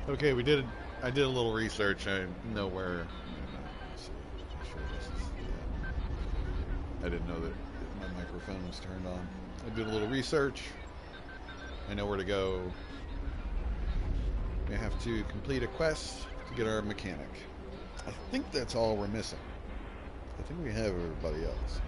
Okay, I did a little research. I know where. Let's see, make sure this is. Yeah. I didn't know that my microphone was turned on. I did a little research. I know where to go. We have to complete a quest to get our mechanic. I think that's all we're missing. I think we have everybody else.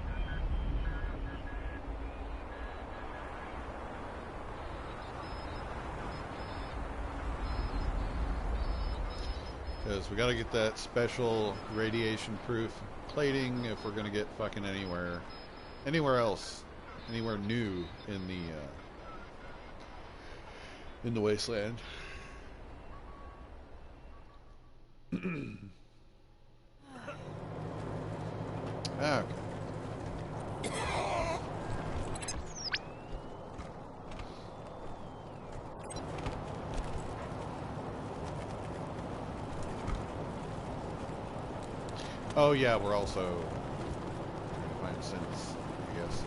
Because we got to get that special radiation-proof plating if we're going to get fucking anywhere else, anywhere new in the wasteland. Okay. Oh yeah, we're also trying to find sense, I guess.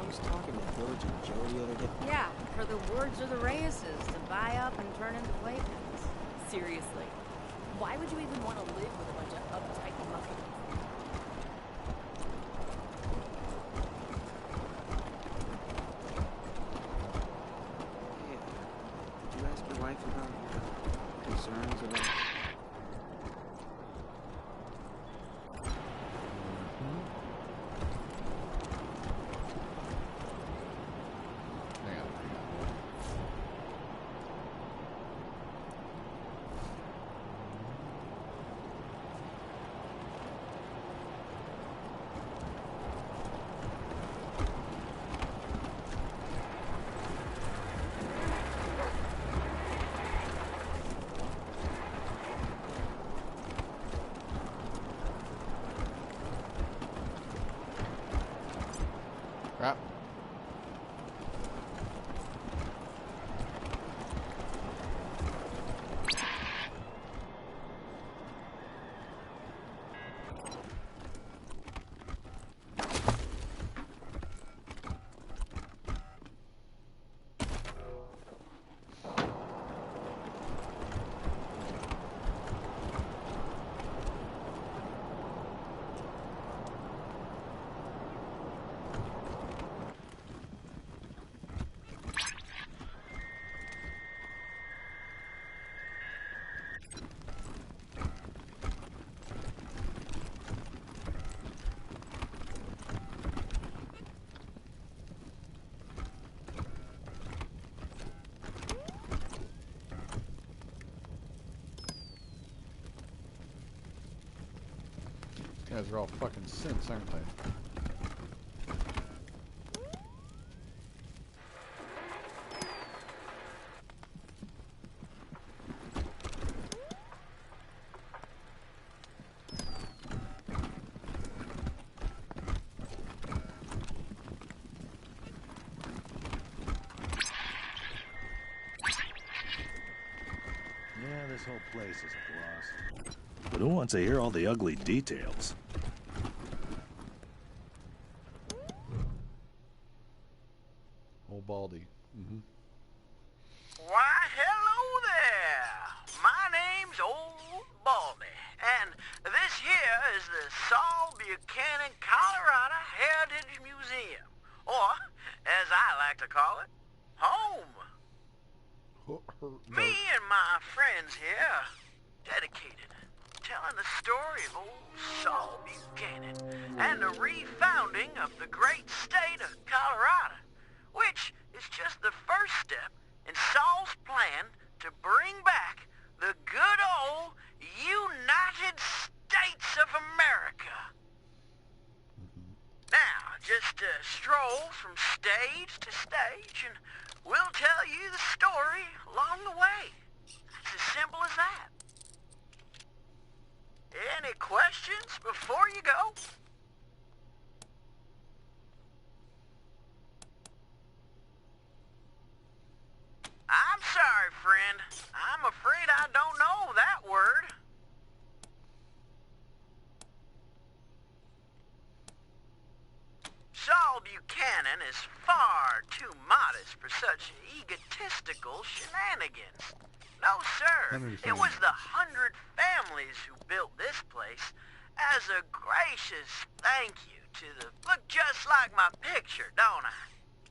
I was talking to George and Joe the other day. Yeah, for the wards or the Reyes's to buy up and turn into playpens. Seriously. Why would you even want to live with a bunch of uptight muffins? Yeah. Did you ask your wife about your concerns about... Crap. You guys are all fucking synths, aren't they? Yeah, this whole place is a gloss. But who wants to hear all the ugly details? Old Baldy. Mm-hmm. Why, hello there. My name's Old Baldy, and this here is the Saul Buchanan, Colorado Heritage Museum, or, as I like to call it, home. Me and my friends here dedicated telling the story of old Saul Buchanan and the refounding of the great state of Colorado, which is just the first step in Saul's plan to bring back the good old United States of America. Now, just stroll from stage to stage and we'll tell you the story along the way. It's as simple as that. Any questions before you go? I'm sorry, friend. I'm afraid I don't know that word. Saul Buchanan is far too modest for such egotistical shenanigans. No, sir. It was the 100 families who built this place as a gracious thank you to the... Look just like my picture, don't I?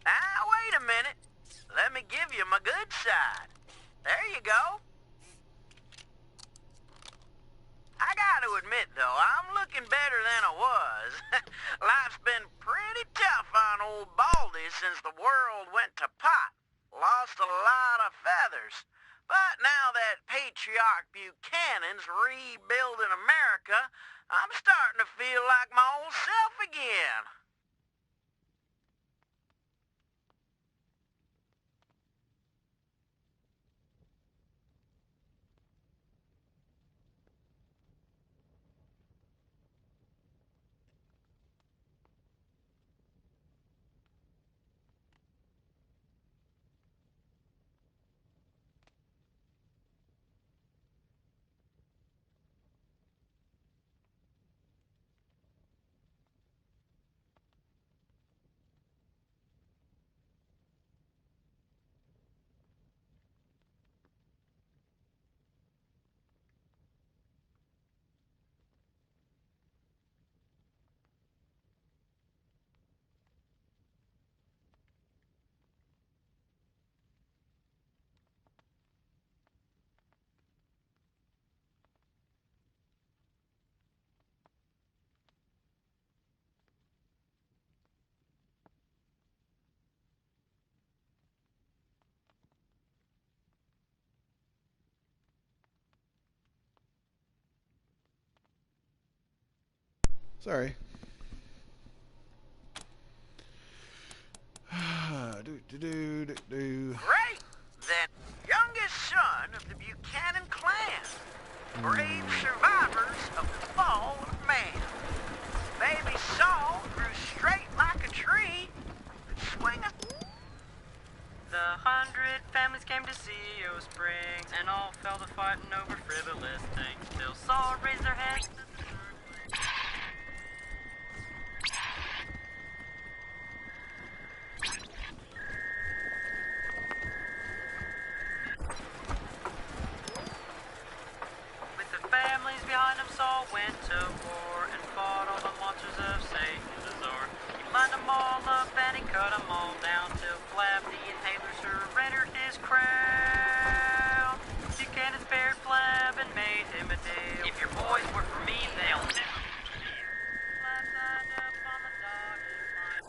Now, wait a minute. Let me give you my good side. There you go. I gotta admit, though, I'm looking better than I was. Life's been pretty tough on old Baldy since the world went to pot. Lost a lot of feathers. But now that Patriarch Buchanan's rebuilding America, I'm starting to feel like my old self again. Sorry. Great! Then, youngest son of the Buchanan clan. Brave survivors of the fall of man. Baby Saul grew straight like a tree. Could swing a... The 100 families came to CO Springs and all fell to fighting over frivolous things. Till Saul raised their heads. With the families behind him, Saul went to war and fought all the monsters of Satan's resort. He lined them all up and he cut them all down till Flab the Inhaler surrendered his crown. Buchanan spared Flab and made him a deal. If your boys work for me, they'll never... Flab signed up on the dotted line.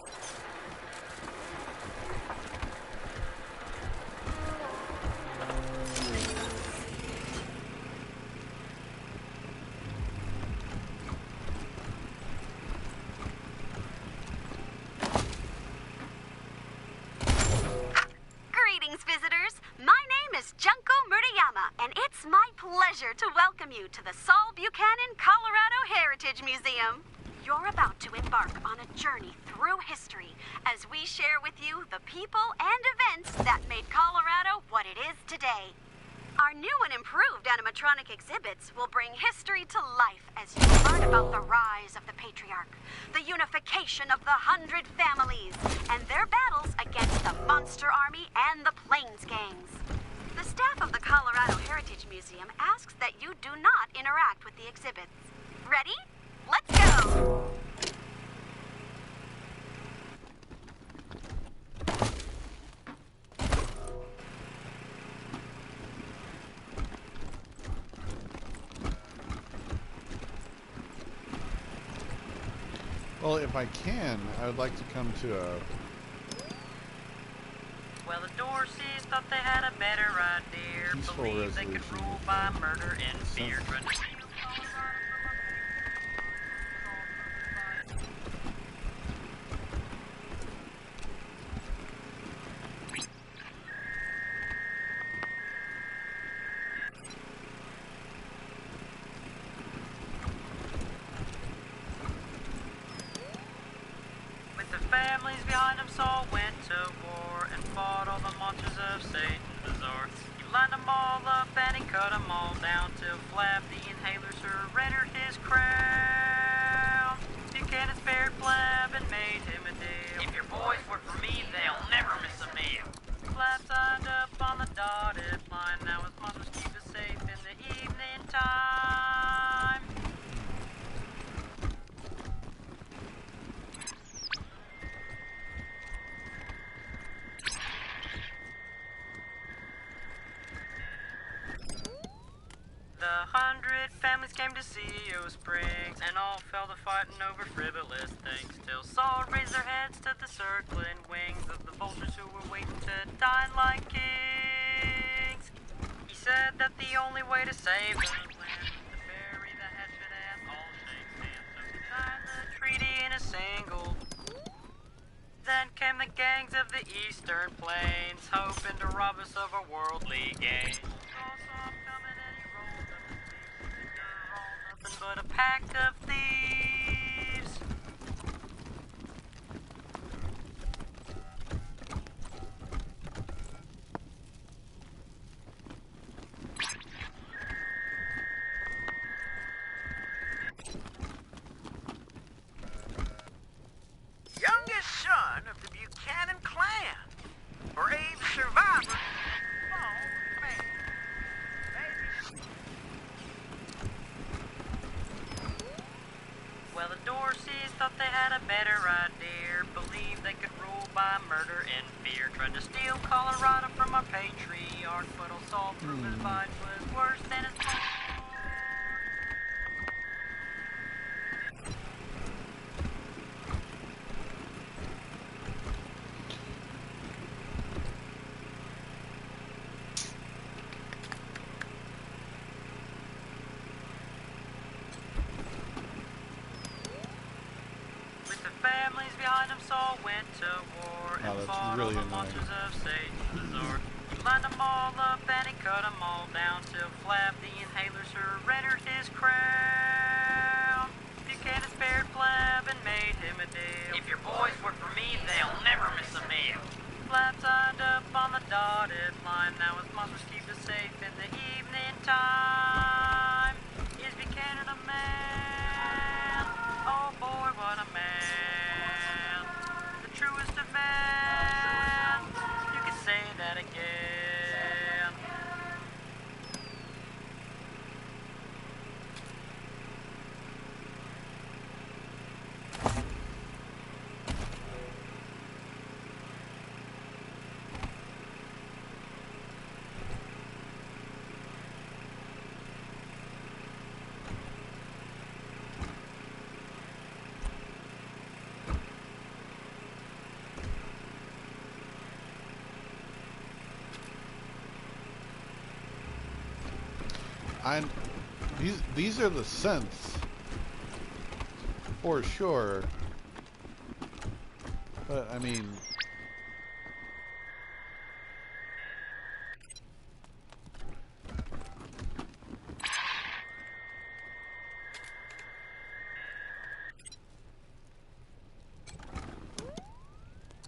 Greetings, visitors. My name is Junko Murayama, and it's my pleasure to welcome you to the Saul Buchanan, Colorado Heritage Museum. You're about to embark on a journey through history as we share with you the people and events that made Colorado what it is today. Our new and improved animatronic exhibits will bring history to life as you learn about the rise of the Patriarch, the unification of the 100 families, and their battles against the Monster Army and the Plains Gangs. The staff of the Colorado Heritage Museum asks that you do not interact with the exhibits. Ready? Let's go! Well, if I can, I would like to come to a... Well, the Dorseys thought they had a better idea. Peaceful Believed they could resolution. rule by murder and fear. With the families behind him, Saul went to war and fought all the monsters of Satan's resort. He lined them all up and he cut them all down till Flab the Inhaler surrendered his crown. Buchanan spared Flab and made him a deal. If your boys work for me, they'll never miss a meal. 100 families came to CEO Springs, and all fell to fighting over frivolous things, till Saul raised their heads to the circling wings of the vultures who were waiting to dine like kings. He said that the only way to save the land was to bury the hatchet and all shake hands, so he signed the treaty in a single. Then came the gangs of the Eastern Plains, hoping to rob us of our worldly gains. Saw some coming and he rolled up his sleeves, they're all nothing but a pack of thieves. Youngest son of the Buchanan clan. Brave survivor. Small man. Baby. Well, the Dorseys thought they had a better idea, believed they could rule by murder and fear. Tried to steal Colorado from our patriarch, but all Saul proved his fight was worse than his own. With the families behind him, Saul went to war and Oh, that's fought really all the annoying. monsters of Satan's Zord. He lined them all up and he cut them all down till Flab the Inhaler surrendered his crown. Buchanan spared Flab and made him a deal. If your boys work for me, they'll never miss a meal. Flab signed up on the dotted line. Now his monsters keep us safe in the evening time. Is Buchanan a man? Oh boy, what a man. The truest of men. You could say that again. These are the synths, for sure. But I mean,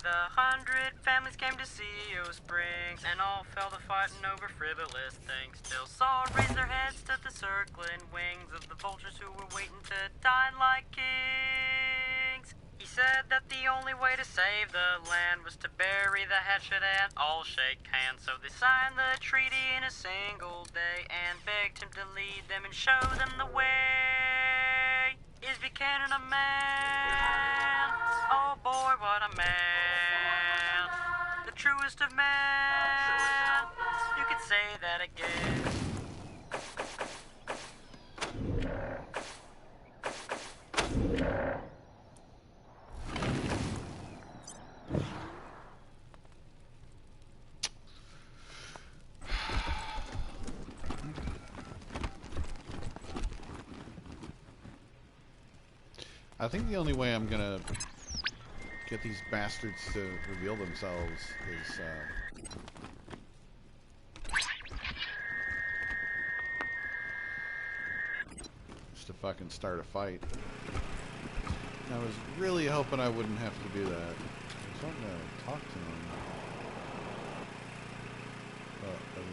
The 100 families came to CEO Springs, and all fell to fighting over frivolous things, till Saul raised their heads to the circling wings of the vultures who were waiting to dine like kings. He said that the only way to save the land was to bury the hatchet and all shake hands, so they signed the treaty in a single day and begged him to lead them and show them the way. Is Buchanan a man? Oh boy, what a man. The truest of men. You could say that again. I think the only way I'm gonna get these bastards to reveal themselves is just to fucking start a fight. I was really hoping I wouldn't have to do that. I was wanting to talk to them. But,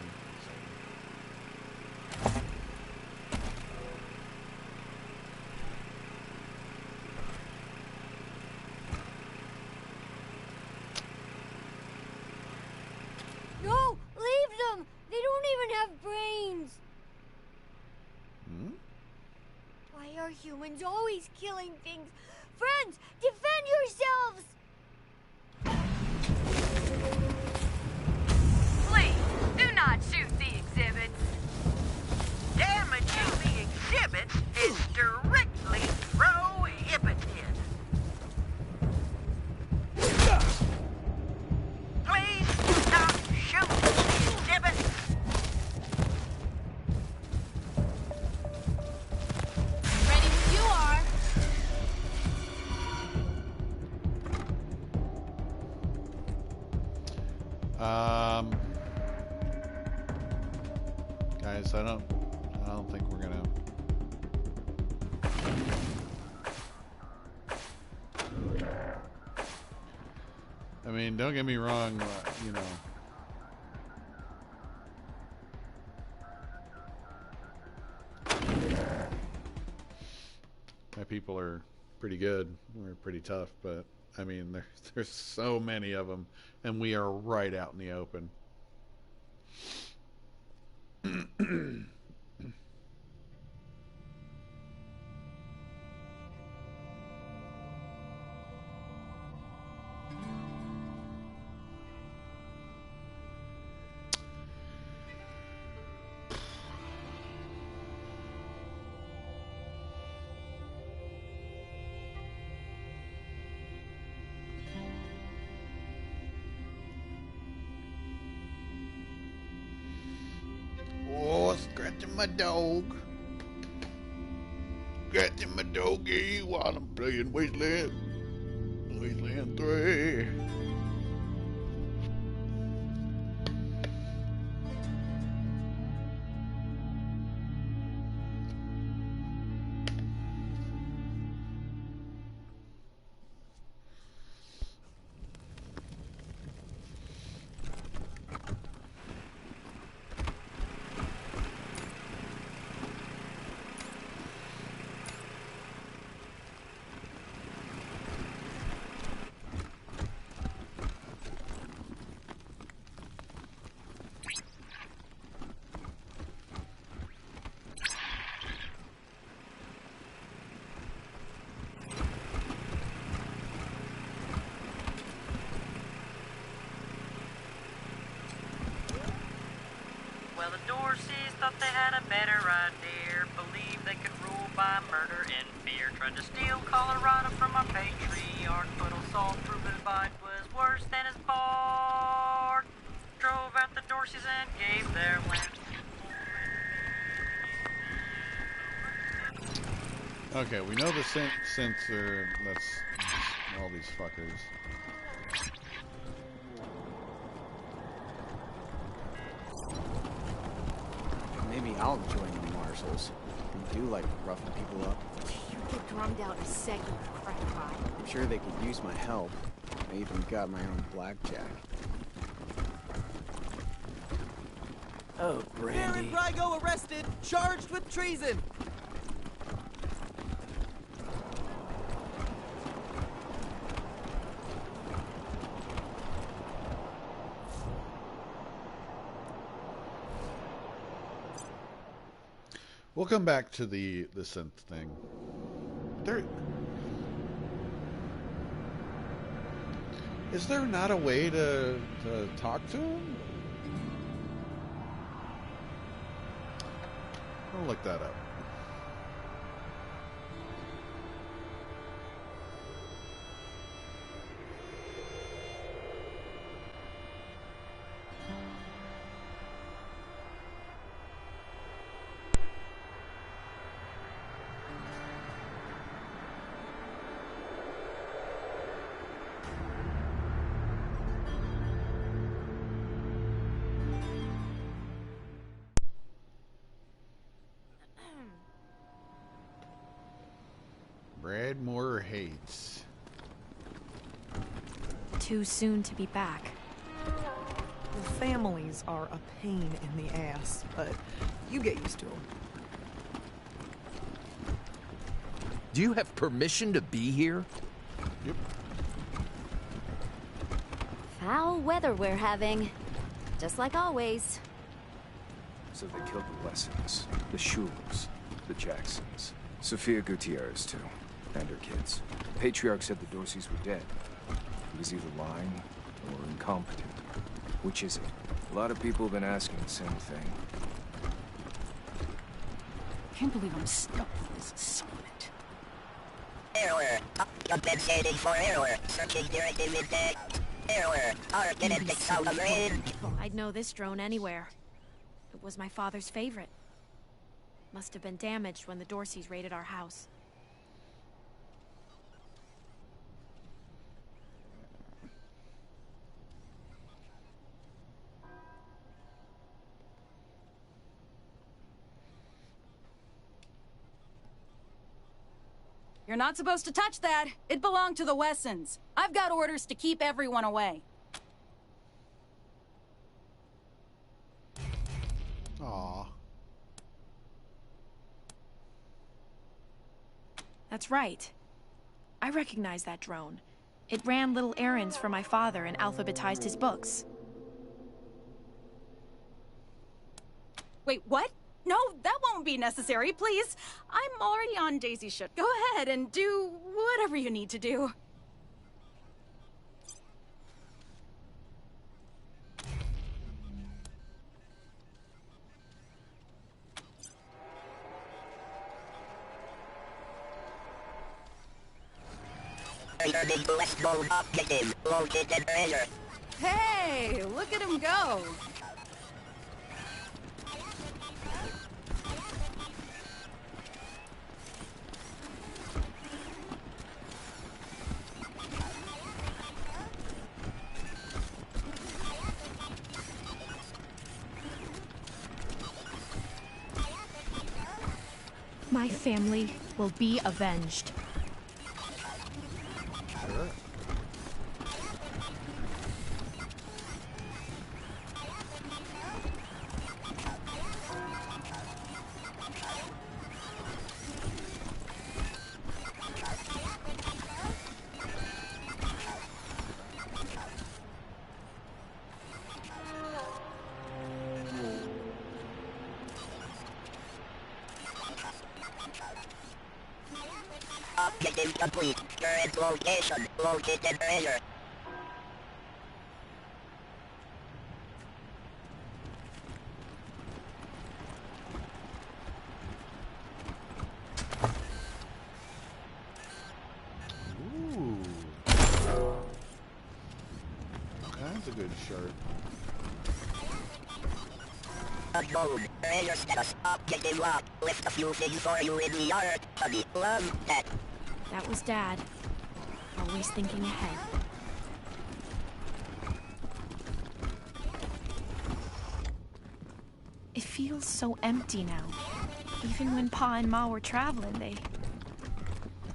No! Leave them! They don't even have brains! hmm? Why are humans always killing things? Friends, defend yourselves! Please, do not shoot the exhibits. Damaging Guys, I don't think we're gonna. I mean, don't get me wrong, you know. My people are pretty good. We're pretty tough, but I mean, there's so many of them, and we are right out in the open. Oh, scratching my dog. Scratching my doggy while I'm playing Wasteland 3. Well, the Dorseys thought they had a better idea. Believed they could rule by murder and fear. Tried to steal Colorado from our patriarch, but old Saul proved his bite was worse than his bark. Drove out the Dorseys and gave their land. Okay, we know the sensor. That's all these fuckers. Maybe I'll join the marshals. They do like roughing people up. You get drummed out a second, crack pie. I'm sure they could use my help. I even got my own blackjack. Oh, Brandy. Baron Brygo arrested, charged with treason. We'll come back to the synth thing. Is there not a way to talk to him? I'll look that up. Bradmore hates. Too soon to be back. Well, families are a pain in the ass, but you get used to them. Do you have permission to be here? Yep. Foul weather we're having. Just like always. So they killed the Lessons, the Schules, the Jacksons, Sophia Gutierrez too, and her kids. The Patriarch said the Dorseys were dead. He was either lying or incompetent. Which is it? A lot of people have been asking the same thing. Can't believe I'm stuck with this assignment. Error. Compensating for error. Searching directly with the error. Our genetic submarine. I'd know this drone anywhere. It was my father's favorite. Must have been damaged when the Dorseys raided our house. You're not supposed to touch that. It belonged to the Wessons. I've got orders to keep everyone away. Aw. That's right. I recognize that drone. It ran little errands for my father and alphabetized his books. Wait, what? No, that won't be necessary, please. I'm already on Daisy's ship. Go ahead and do whatever you need to do. Returning to West Gold objective. Located treasure. Hey, look at him go. My family will be avenged. Sure. Objective complete. Current location. Located treasure. Ooh. That's a good shirt. Unknown. Treasure status. Objective locked. List a few things for you in the yard. Honey. Love. Pet. That was Dad. Always thinking ahead. It feels so empty now. Even when Pa and Ma were traveling,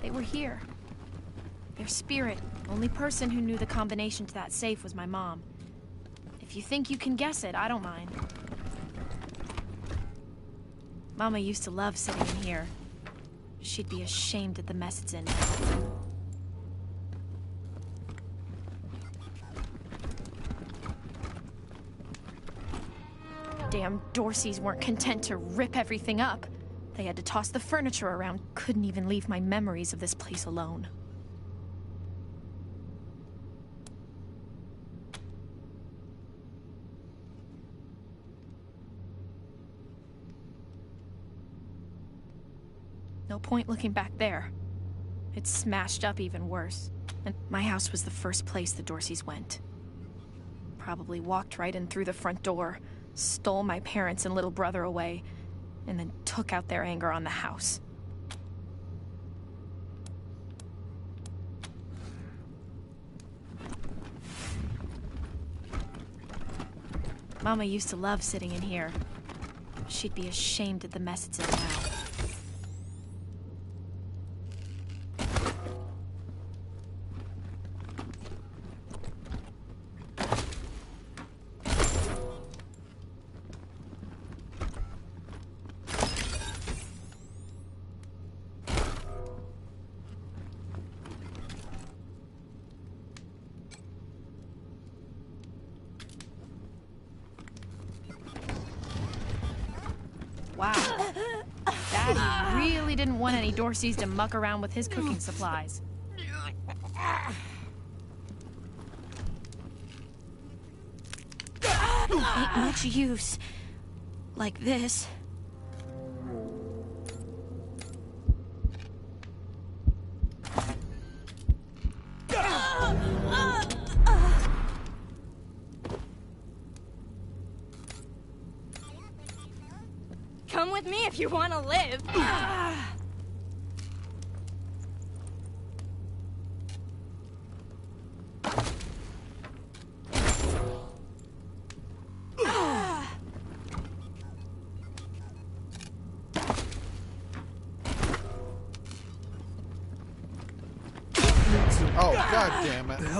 they were here. Their spirit, only person who knew the combination to that safe was my mom. If you think you can guess it, I don't mind. Mama used to love sitting in here. She'd be ashamed at the mess it's in now. Damn Dorseys weren't content to rip everything up. They had to toss the furniture around. Couldn't even leave my memories of this place alone. No point looking back there. It's smashed up even worse. And my house was the first place the Dorseys went. Probably walked right in through the front door, stole my parents and little brother away, and then took out their anger on the house. Mama used to love sitting in here. She'd be ashamed at the mess it's in now. Wow. Daddy really didn't want any Dorseys to muck around with his cooking supplies. Ain't much use. Like this. Come with me if you want to live.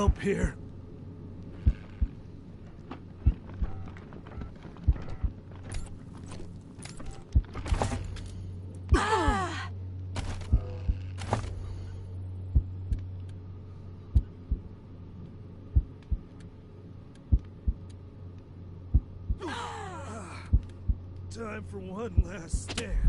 help here. Time for one last stand.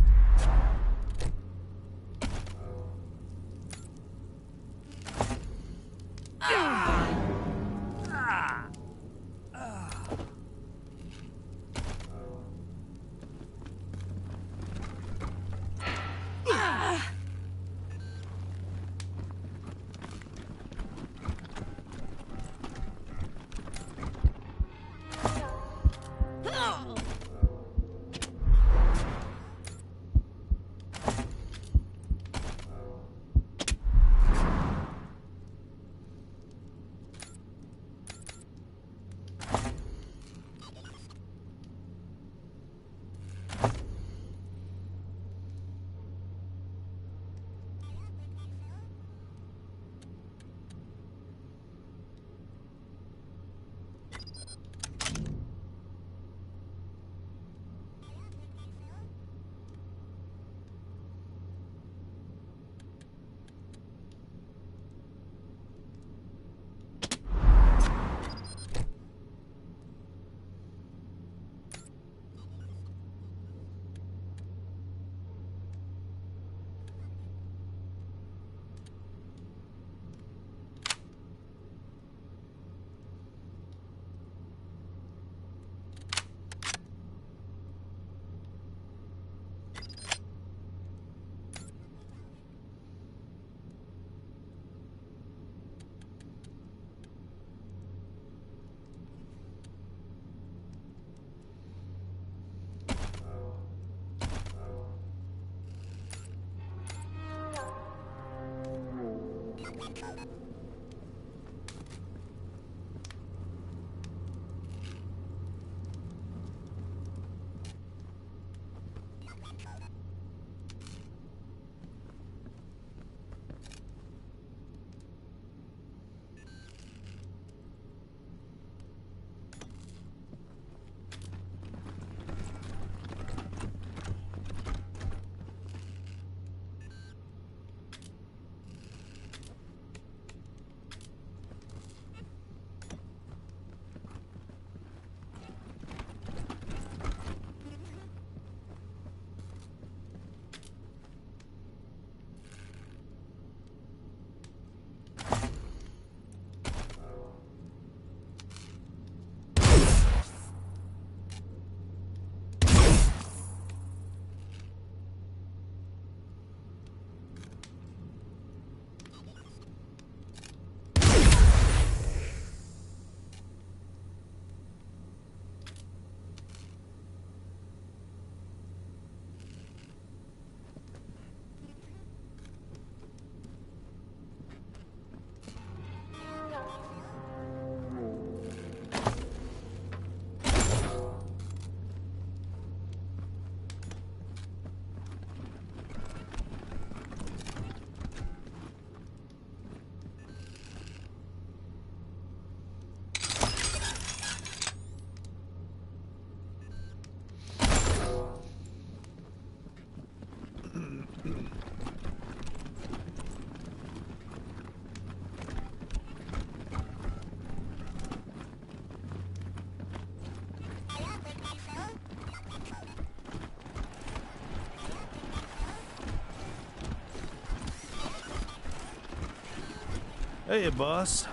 Hey, boss.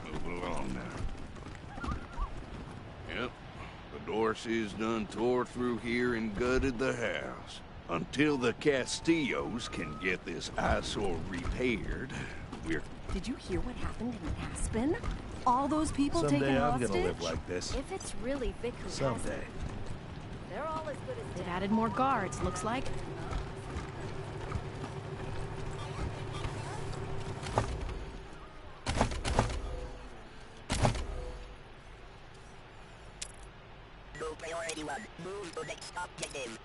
Move along now. Yep, the Dorseys done tore through here and gutted the house. Until the Castillos can get this eyesore repaired, we're... Did you hear what happened in Aspen? All those people Someday taken I'm hostage? gonna live like this. If it's really Vic who has Someday. it, they're all as good as They've dead. added more guards, looks like. Go priority 1. Move to next objective.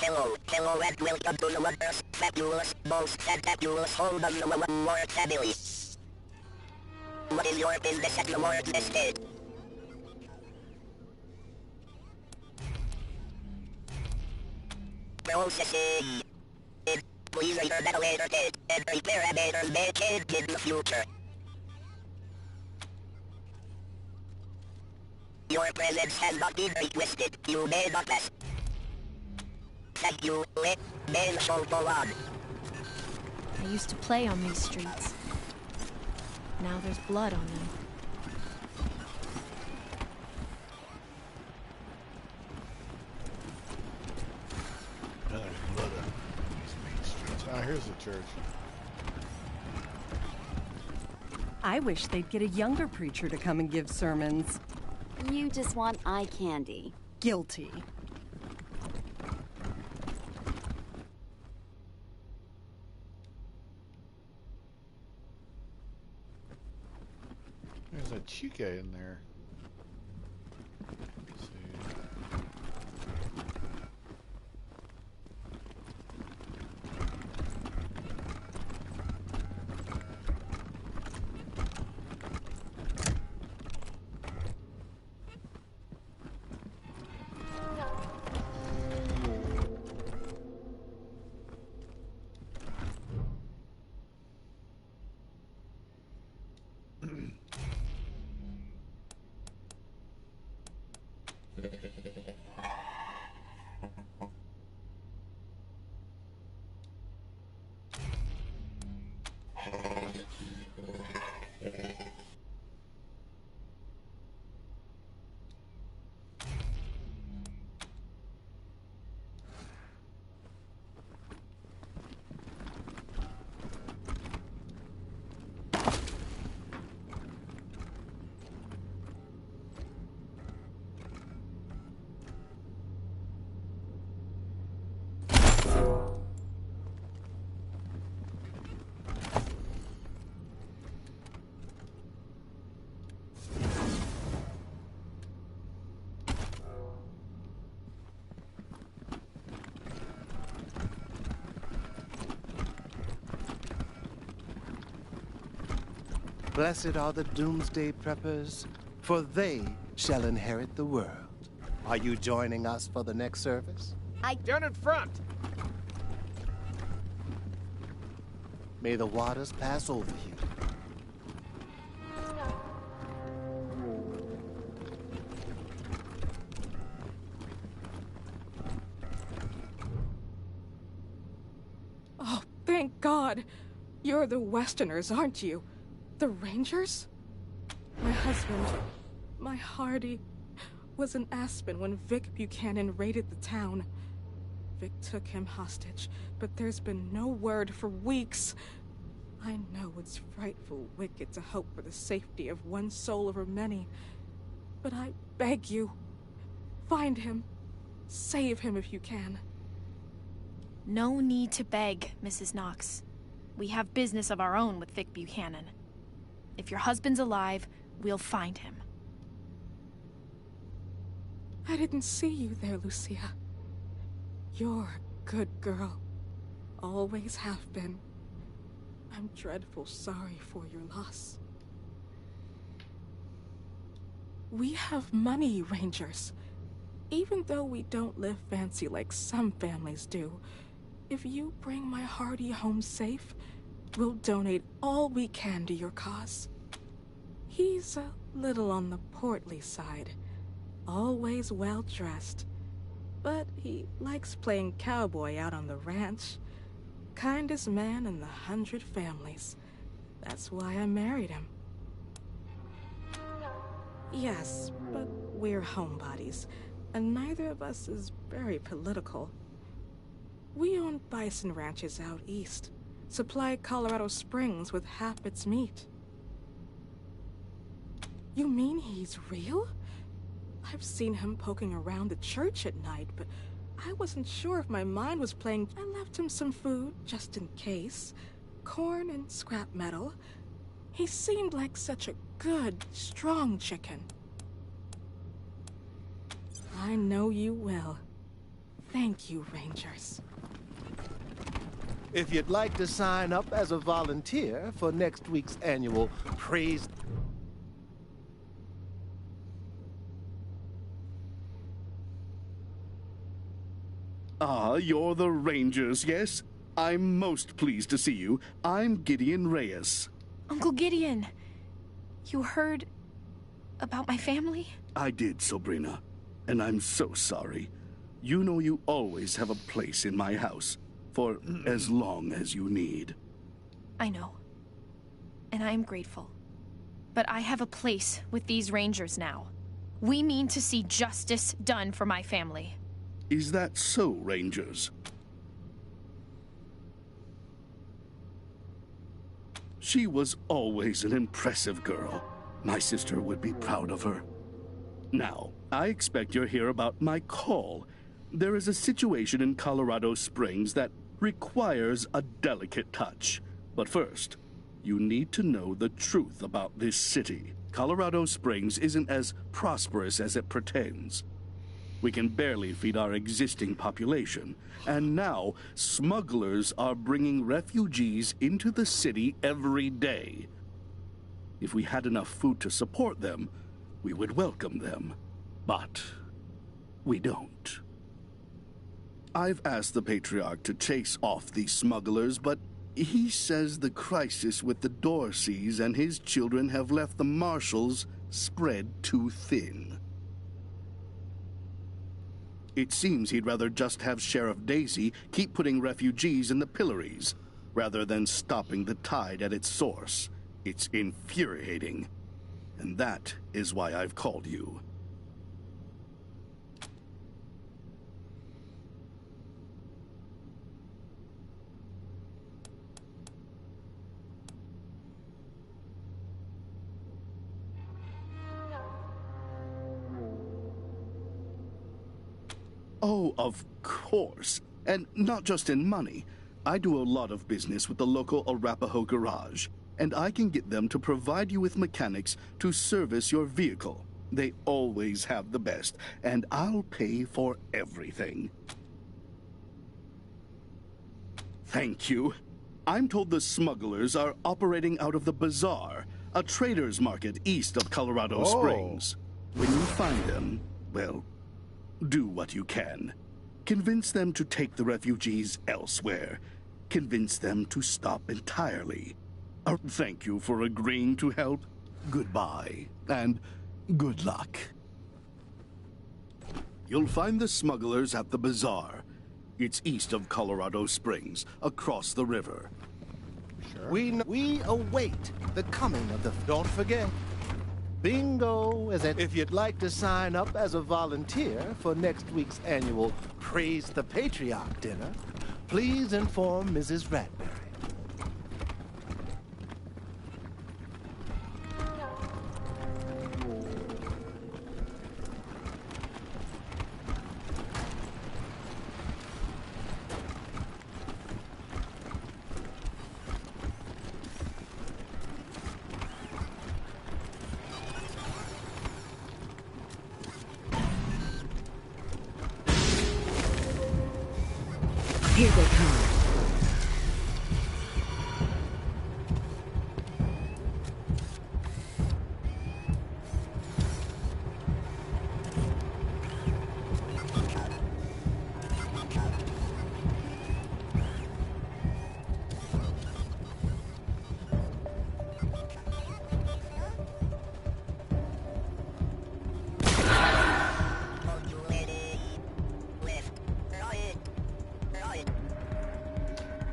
Hello and welcome to the wondrous, fabulous, most fantabulous home of the Ward family. What is your business at the Ward estate? Processing. Please return at a later date and prepare a matter may change in the future. Your presence has not been requested. You may not pass. Thank you. May the show go on. I used to play on these streets. Now there's blood on them. Now there's blood on these main streets. Ah, here's the church. I wish they'd get a younger preacher to come and give sermons. You just want eye candy. Guilty. There's a chica in there. Let's see. Blessed are the doomsday preppers, for they shall inherit the world. Are you joining us for the next service? Down in front! May the waters pass over you. Oh, thank God. You're the Westerners, aren't you? The Rangers? My husband, my Hardy, was in Aspen when Vic Buchanan raided the town. Vic took him hostage, but there's been no word for weeks. I know it's frightful wicked to hope for the safety of one soul over many, but I beg you, find him. Save him if you can. No need to beg, Mrs. Knox. We have business of our own with Vic Buchanan. If your husband's alive, we'll find him. I didn't see you there, Lucia. You're a good girl. Always have been. I'm dreadful sorry for your loss. We have money, Rangers. Even though we don't live fancy like some families do, if you bring my Hardy home safe, we'll donate all we can to your cause. He's a little on the portly side, always well-dressed, but he likes playing cowboy out on the ranch. Kindest man in the 100 families. That's why I married him. Yes, but we're homebodies, and neither of us is very political. We own bison ranches out east, supply Colorado Springs with half its meat. You mean he's real? I've seen him poking around the church at night, but I wasn't sure if my mind was playing. I left him some food, just in case. Corn and scrap metal. He seemed like such a good, strong chicken. I know you will. Thank you, Rangers. If you'd like to sign up as a volunteer for next week's annual Praise... Ah, you're the Rangers, yes? I'm most pleased to see you. I'm Gideon Reyes. Uncle Gideon, you heard about my family? I did, Sabrina, and I'm so sorry. You know you always have a place in my house, for as long as you need. I know. And I am grateful. But I have a place with these Rangers now. We mean to see justice done for my family. Is that so, Rangers? She was always an impressive girl. My sister would be proud of her. Now, I expect you're here about my call. There is a situation in Colorado Springs that requires a delicate touch. But first, you need to know the truth about this city. Colorado Springs isn't as prosperous as it pretends. We can barely feed our existing population, and now smugglers are bringing refugees into the city every day. If we had enough food to support them, we would welcome them. But we don't. I've asked the Patriarch to chase off these smugglers, but he says the crisis with the Dorseys and his children have left the marshals spread too thin. It seems he'd rather just have Sheriff Daisy keep putting refugees in the pillories, rather than stopping the tide at its source. It's infuriating. And that is why I've called you. Oh, of course. And not just in money. I do a lot of business with the local Arapaho garage, and I can get them to provide you with mechanics to service your vehicle. They always have the best, and I'll pay for everything. Thank you. I'm told the smugglers are operating out of the Bazaar, a trader's market east of Colorado Springs. When you find them, well, do what you can. Convince them to take the refugees elsewhere. Convince them to stop entirely. Thank you for agreeing to help. Goodbye, and good luck. You'll find the smugglers at the Bazaar. It's east of Colorado Springs, across the river. Sure. We await the coming of the... Don't forget, bingo is at... If you'd like to sign up as a volunteer for next week's annual Praise the Patriarch dinner, please inform Mrs. Radbury. Here they come.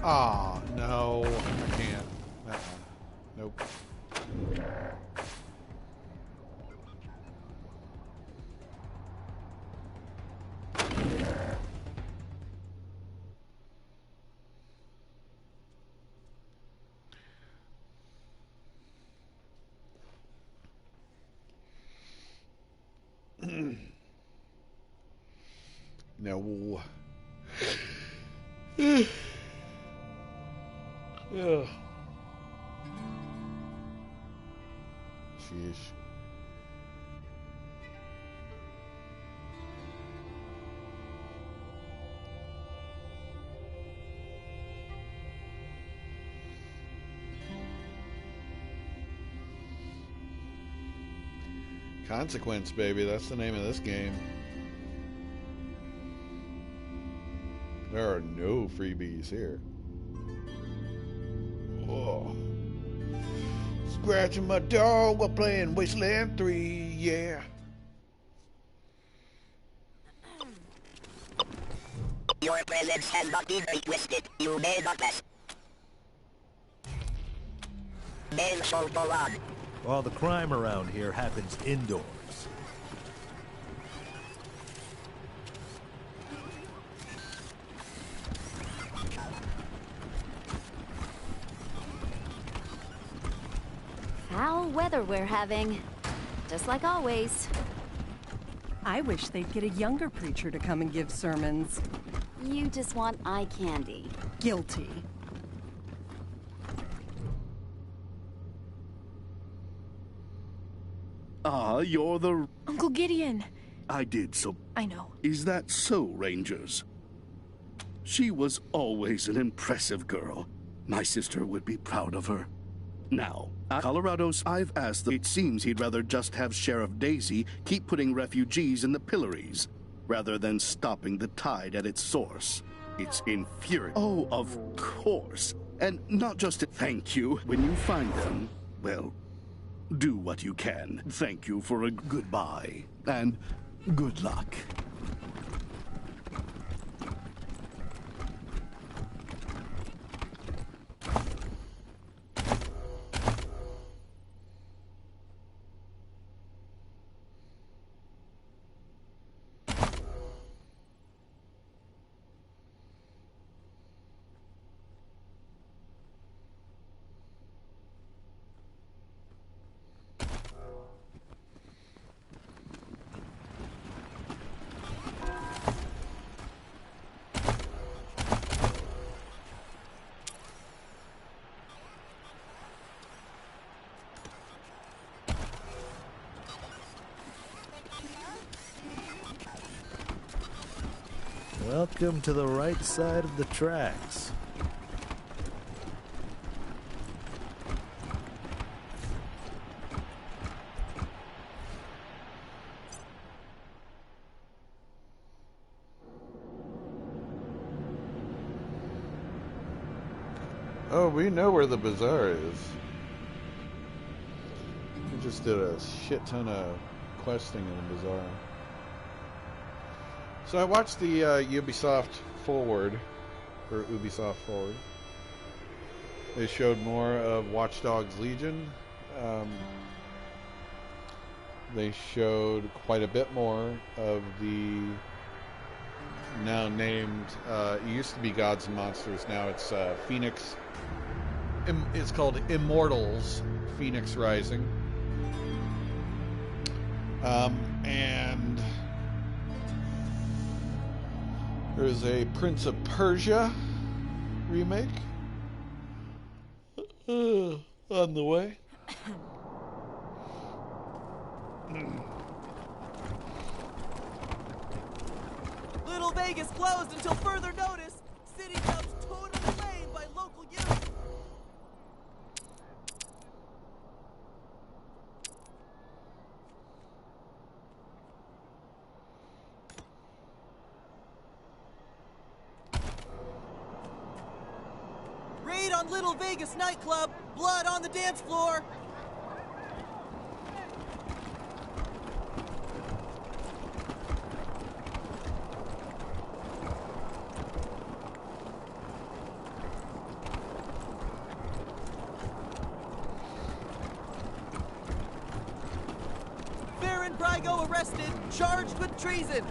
Ah, no, I can't. Nope. No. Ugh. Sheesh. Consequence, baby. That's the name of this game. There are no freebies here. Oh. Scratching my dog while playing Wasteland 3, yeah. Your presence has not been requested. You may not pass. Ben Soltolad. All the crime around here happens indoors. Foul weather we're having. Just like always. I wish they'd get a younger preacher to come and give sermons. You just want eye candy. Guilty. Ah, you're the... Uncle Gideon. I did so... I know. Is that so, Rangers? She was always an impressive girl. My sister would be proud of her. Now, Colorado's, I've asked them. It seems he'd rather just have Sheriff Daisy keep putting refugees in the pillories, rather than stopping the tide at its source. It's infuriating. Oh, of course. And not just to thank you. When you find them, well, do what you can. Thank you for a goodbye, and good luck. Welcome to the right side of the tracks. Oh, we know where the bazaar is. We just did a shit ton of questing in the bazaar. So I watched the Ubisoft Forward. They showed more of Watch Dogs Legion. They showed quite a bit more of the now named, it used to be Gods and Monsters, now it's Phoenix. It's called Immortals Phoenix Rising. And there's a Prince of Persia remake on the way. Little Vegas closed until further notice. City jobs totally lame by local youth. Raid on Little Vegas nightclub. Blood on the dance floor. Baron Brygo arrested, charged with treason.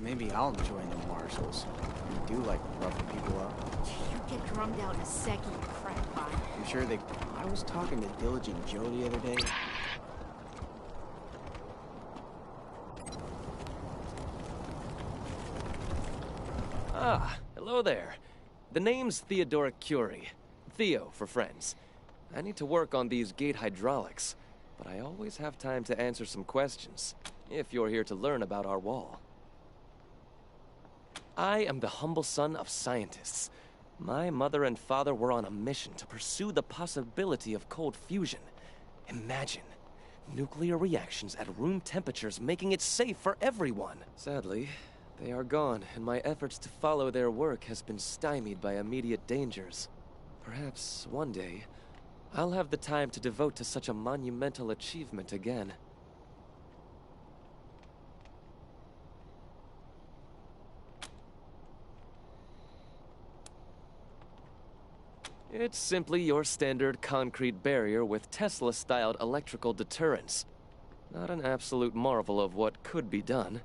Maybe I'll join the marshals. I do like roughing people up. You get drummed out in a second, you crackpot. I'm sure they... I was talking to Diligent Joe the other day. Ah, hello there. The name's Theodoric Curie. Theo for friends. I need to work on these gate hydraulics, but I always have time to answer some questions, if you're here to learn about our wall. I am the humble son of scientists. My mother and father were on a mission to pursue the possibility of cold fusion. Imagine nuclear reactions at room temperatures making it safe for everyone. Sadly, they are gone, and my efforts to follow their work has been stymied by immediate dangers. Perhaps one day, I'll have the time to devote to such a monumental achievement again. It's simply your standard concrete barrier with Tesla-styled electrical deterrence. Not an absolute marvel of what could be done,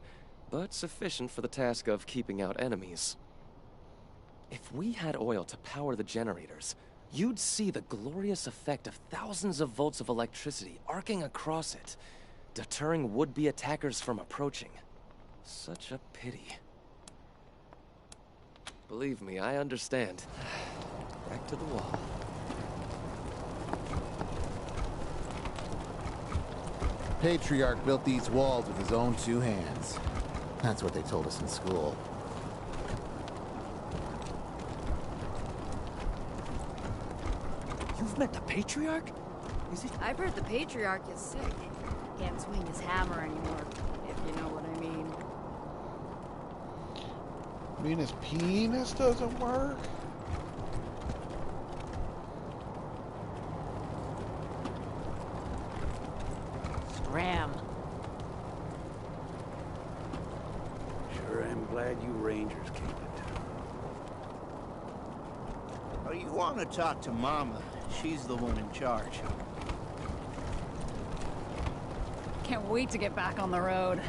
but sufficient for the task of keeping out enemies. If we had oil to power the generators, you'd see the glorious effect of thousands of volts of electricity arcing across it, deterring would-be attackers from approaching. Such a pity. Believe me, I understand. Back to the wall. Patriarch built these walls with his own 2 hands. That's what they told us in school. You've met the Patriarch? Is it? I've heard the Patriarch is sick. Can't swing his hammer anymore, if you know what I mean. I mean, his penis doesn't work? Scram. Sure am glad you Rangers came to town. Oh, you want to talk to Mama. She's the one in charge. Can't wait to get back on the road.